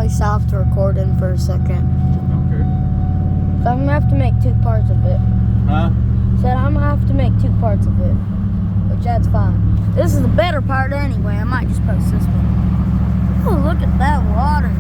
probably stopped recording for a second. Okay. So I'm gonna have to make 2 parts of it. Huh? Said I'm gonna have to make 2 parts of it, which that's fine. This is the better part anyway. I might just post this one. Oh, look at that water.